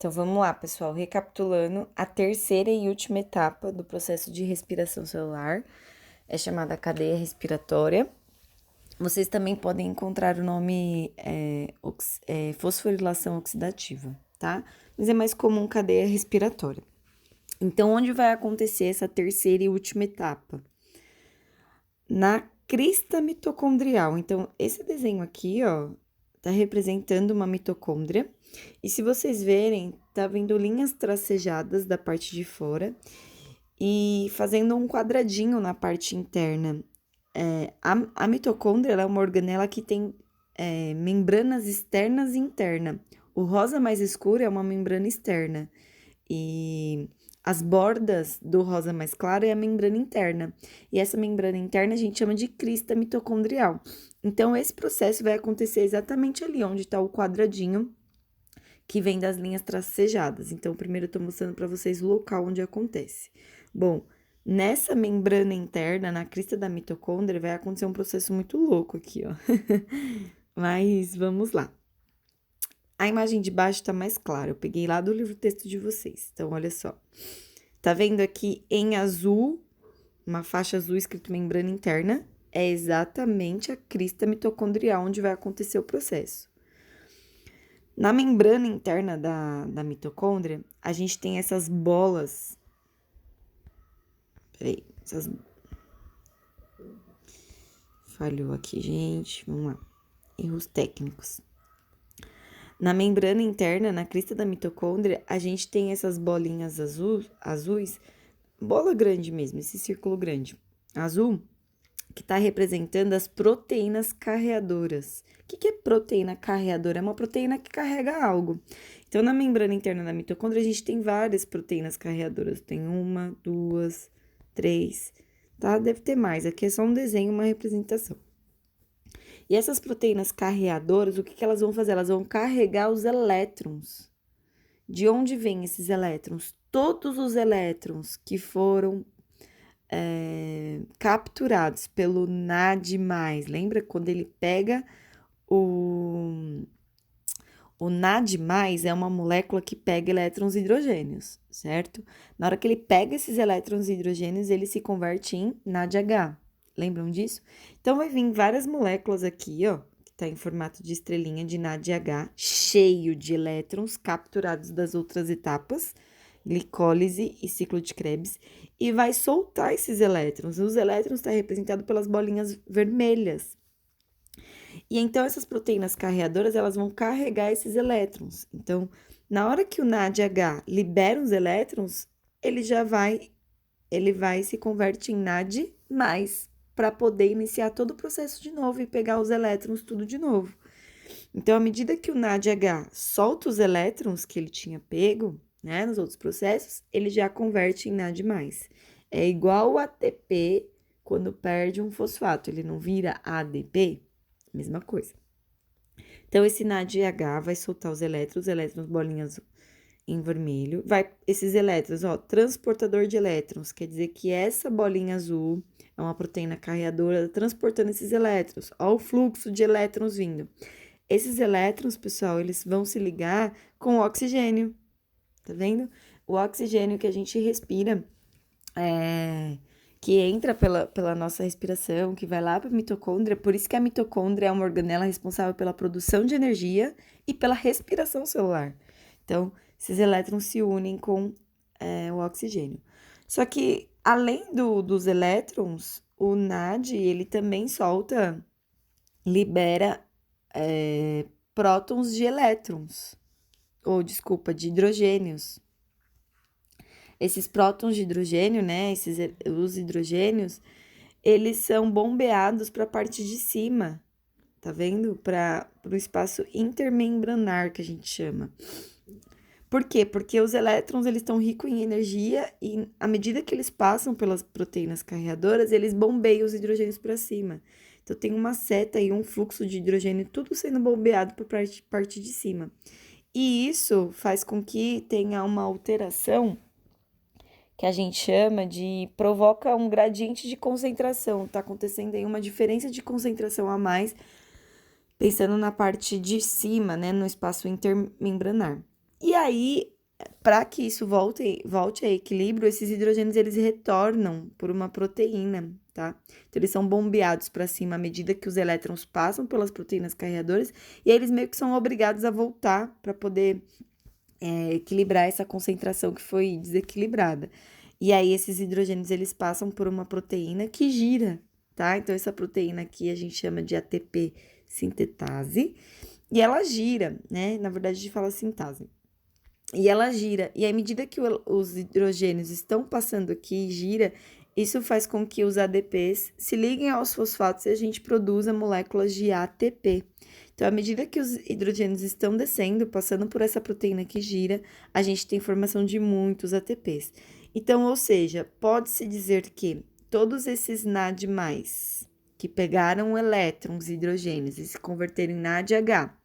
Então, vamos lá, pessoal. Recapitulando, a terceira e última etapa do processo de respiração celular é chamada cadeia respiratória. Vocês também podem encontrar o nome fosforilação oxidativa, tá? Mas é mais comum cadeia respiratória. Então, onde vai acontecer essa terceira e última etapa? Na crista mitocondrial. Então, esse desenho aqui, ó, tá representando uma mitocôndria. E se vocês verem, tá vendo linhas tracejadas da parte de fora e fazendo um quadradinho na parte interna. A mitocôndria ela é uma organela que tem membranas externas e interna. O rosa mais escuro é uma membrana externa. E as bordas do rosa mais claro é a membrana interna. E essa membrana interna a gente chama de crista mitocondrial. Então, esse processo vai acontecer exatamente ali onde está o quadradinho que vem das linhas tracejadas. Então, primeiro eu tô mostrando para vocês o local onde acontece. Bom, nessa membrana interna, na crista da mitocôndria, vai acontecer um processo muito louco aqui, ó. Mas vamos lá. A imagem de baixo tá mais clara, eu peguei lá do livro texto de vocês. Então, olha só. Tá vendo aqui em azul, uma faixa azul escrito membrana interna? É exatamente a crista mitocondrial onde vai acontecer o processo. Na membrana interna da mitocôndria, a gente tem essas bolas. Peraí, falhou aqui, gente. Vamos lá. Erros técnicos. Na membrana interna, na crista da mitocôndria, a gente tem essas bolinhas azuis, bola grande mesmo, esse círculo grande, azul, que está representando as proteínas carreadoras. O que é proteína carreadora? É uma proteína que carrega algo. Então, na membrana interna da mitocôndria, a gente tem várias proteínas carreadoras. Tem uma, duas, três, tá? Deve ter mais. Aqui é só um desenho, uma representação. E essas proteínas carreadoras, o que elas vão fazer? Elas vão carregar os elétrons. De onde vêm esses elétrons? Todos os elétrons que foram capturados pelo NAD+, lembra quando ele pega o NAD+, é uma molécula que pega elétrons hidrogênios, certo? Na hora que ele pega esses elétrons hidrogênios, ele se converte em NADH. Lembram disso? Então, vai vir várias moléculas aqui, ó, que tá em formato de estrelinha de NADH, cheio de elétrons capturados das outras etapas, glicólise e ciclo de Krebs, e vai soltar esses elétrons. Os elétrons estão representados pelas bolinhas vermelhas. E então, essas proteínas carreadoras, elas vão carregar esses elétrons. Então, na hora que o NADH libera os elétrons, ele vai se converte em NAD+, para poder iniciar todo o processo de novo e pegar os elétrons tudo de novo. Então, à medida que o NADH solta os elétrons que ele tinha pego, né, nos outros processos, ele já converte em NAD+. É igual o ATP quando perde um fosfato, ele não vira ADP? Mesma coisa. Então, esse NADH vai soltar os elétrons bolinhas em vermelho. Esses elétrons, ó, transportador de elétrons, quer dizer que essa bolinha azul é uma proteína carreadora transportando esses elétrons. Ó o fluxo de elétrons vindo. Esses elétrons, pessoal, eles vão se ligar com o oxigênio, tá vendo? O oxigênio que a gente respira, que entra pela nossa respiração, que vai lá para a mitocôndria, por isso que a mitocôndria é uma organela responsável pela produção de energia e pela respiração celular. Então, esses elétrons se unem com o oxigênio. Só que, além dos elétrons, o NAD, ele também libera prótons de elétrons, de hidrogênios. Esses prótons de hidrogênio, né, os hidrogênios, eles são bombeados para a parte de cima, tá vendo? Para o espaço intermembranar, que a gente chama. Por quê? Porque os elétrons, eles estão ricos em energia e, à medida que eles passam pelas proteínas carreadoras, eles bombeiam os hidrogênios para cima. Então, tem uma seta e um fluxo de hidrogênio, tudo sendo bombeado para a parte de cima. E isso faz com que tenha uma alteração que a gente chama provoca um gradiente de concentração. Tá acontecendo aí uma diferença de concentração a mais, pensando na parte de cima, né, no espaço intermembranar. E aí, para que isso volte a equilíbrio, esses hidrogênios eles retornam por uma proteína, tá? Então, eles são bombeados para cima à medida que os elétrons passam pelas proteínas carreadoras, e aí eles meio que são obrigados a voltar para poder equilibrar essa concentração que foi desequilibrada. E aí, esses hidrogênios eles passam por uma proteína que gira, tá? Então, essa proteína aqui a gente chama de ATP sintetase, e ela gira, né? Na verdade, a gente fala sintase. E ela gira. E à medida que os hidrogênios estão passando aqui e gira, isso faz com que os ADPs se liguem aos fosfatos e a gente produza moléculas de ATP. Então, à medida que os hidrogênios estão descendo, passando por essa proteína que gira, a gente tem formação de muitos ATPs. Então, ou seja, pode-se dizer que todos esses NAD+, que pegaram elétrons e hidrogênios e se converteram em NADH,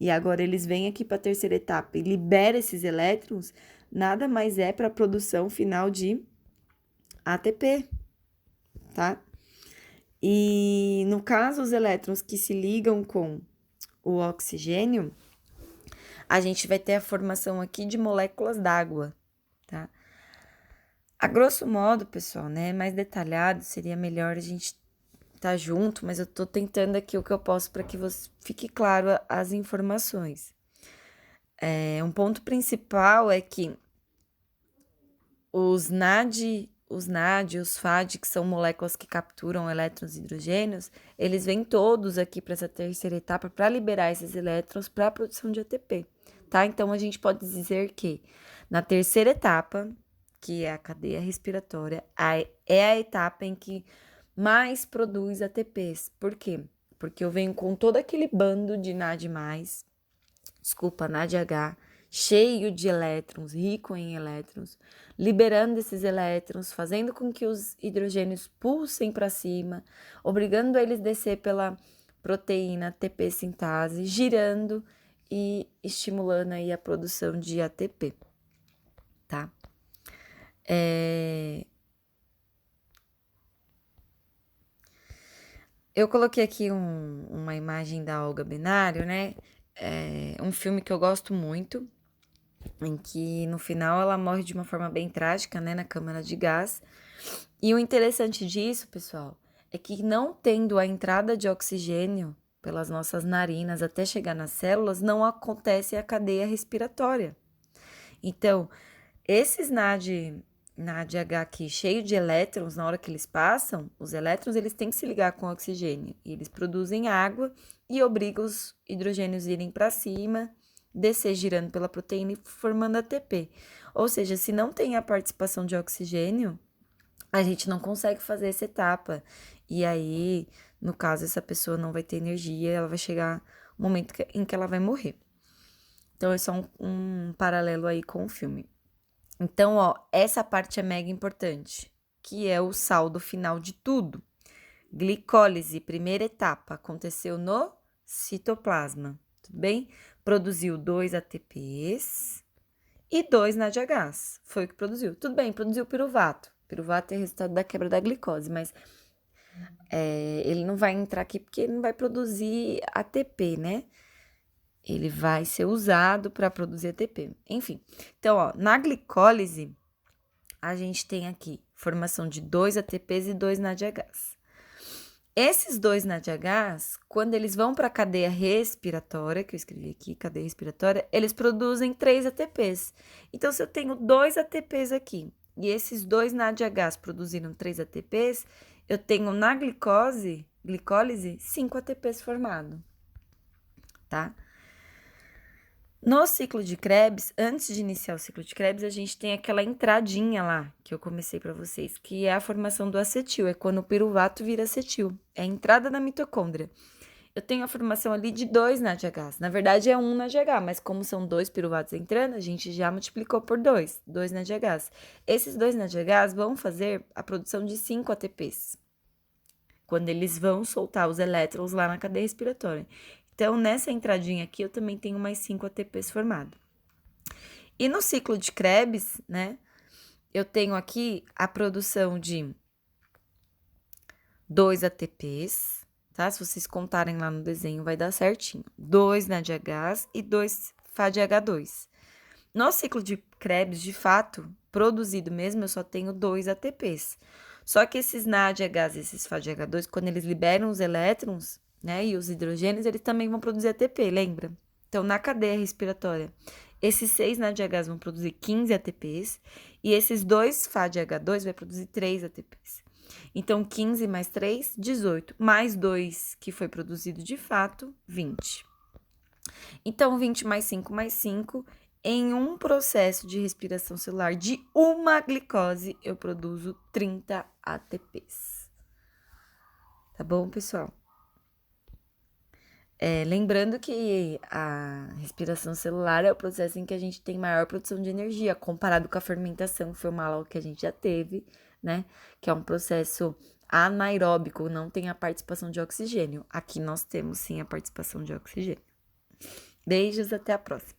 e agora eles vêm aqui para a terceira etapa e liberam esses elétrons, nada mais é para a produção final de ATP, tá? E no caso, os elétrons que se ligam com o oxigênio, a gente vai ter a formação aqui de moléculas d'água, tá? A grosso modo, pessoal, né, mais detalhado, seria melhor a gente tá junto, mas eu tô tentando aqui o que eu posso para que você fique claro as informações. Um ponto principal é que os NAD, os FAD, que são moléculas que capturam elétrons e hidrogênios, eles vêm todos aqui para essa terceira etapa para liberar esses elétrons para a produção de ATP, tá? Então, a gente pode dizer que na terceira etapa, que é a cadeia respiratória, é a etapa em que mais produz ATPs. Por quê? Porque eu venho com todo aquele bando de NAD+, NADH, cheio de elétrons, rico em elétrons, liberando esses elétrons, fazendo com que os hidrogênios pulsem para cima, obrigando eles a descer pela proteína ATP sintase, girando e estimulando aí a produção de ATP, tá? Eu coloquei aqui uma imagem da Olga Benário, né? Um filme que eu gosto muito, em que no final ela morre de uma forma bem trágica, né? Na câmara de gás. E o interessante disso, pessoal, é que não tendo a entrada de oxigênio pelas nossas narinas até chegar nas células, não acontece a cadeia respiratória. Então, esses NADH aqui, cheio de elétrons, na hora que eles passam, os elétrons eles têm que se ligar com o oxigênio. E eles produzem água e obrigam os hidrogênios a irem para cima, descer girando pela proteína e formando ATP. Ou seja, se não tem a participação de oxigênio, a gente não consegue fazer essa etapa. E aí, no caso, essa pessoa não vai ter energia, ela vai chegar um momento em que ela vai morrer. Então, é só um paralelo aí com o filme. Então, ó, essa parte é mega importante, que é o saldo final de tudo. Glicólise, primeira etapa, aconteceu no citoplasma, tudo bem? Produziu 2 ATPs e 2 NADHs, foi o que produziu. Tudo bem, produziu piruvato. Piruvato é resultado da quebra da glicose, mas ele não vai entrar aqui porque ele não vai produzir ATP, né? Ele vai ser usado para produzir ATP. Enfim, então, ó, na glicólise, a gente tem aqui formação de 2 ATPs e 2 NADHs. Esses 2 NADHs, quando eles vão para a cadeia respiratória, que eu escrevi aqui, cadeia respiratória, eles produzem 3 ATPs. Então, se eu tenho 2 ATPs aqui e esses 2 NADHs produziram 3 ATPs, eu tenho na glicólise 5 ATPs formados, tá? No ciclo de Krebs, antes de iniciar o ciclo de Krebs, a gente tem aquela entradinha lá, que eu comecei para vocês, que é a formação do acetil, é quando o piruvato vira acetil, é a entrada da mitocôndria. Eu tenho a formação ali de 2 NADHs, na verdade é 1 NADH, mas como são 2 piruvatos entrando, a gente já multiplicou por 2 NADHs. Esses 2 NADHs vão fazer a produção de 5 ATPs, quando eles vão soltar os elétrons lá na cadeia respiratória. Então, nessa entradinha aqui, eu também tenho mais 5 ATPs formados. E no ciclo de Krebs, né, eu tenho aqui a produção de 2 ATPs, tá? Se vocês contarem lá no desenho, vai dar certinho. 2 NADHs e 2 FADH2. No ciclo de Krebs, de fato, produzido mesmo, eu só tenho 2 ATPs. Só que esses NADH e esses FADH2, quando eles liberam os elétrons, né, e os hidrogênios, eles também vão produzir ATP, lembra? Então, na cadeia respiratória, esses 6 NADHs vão produzir 15 ATPs e esses 2 FADH2 vai produzir 3 ATPs. Então, 15 mais 3, 18, mais 2 que foi produzido de fato, 20. Então, 20 mais 5 mais 5, em um processo de respiração celular de uma glicose, eu produzo 30 ATPs. Tá bom, pessoal? Lembrando que a respiração celular é o processo em que a gente tem maior produção de energia, comparado com a fermentação, que foi uma aula que a gente já teve, né? Que é um processo anaeróbico, não tem a participação de oxigênio. Aqui nós temos sim a participação de oxigênio. Beijos, até a próxima.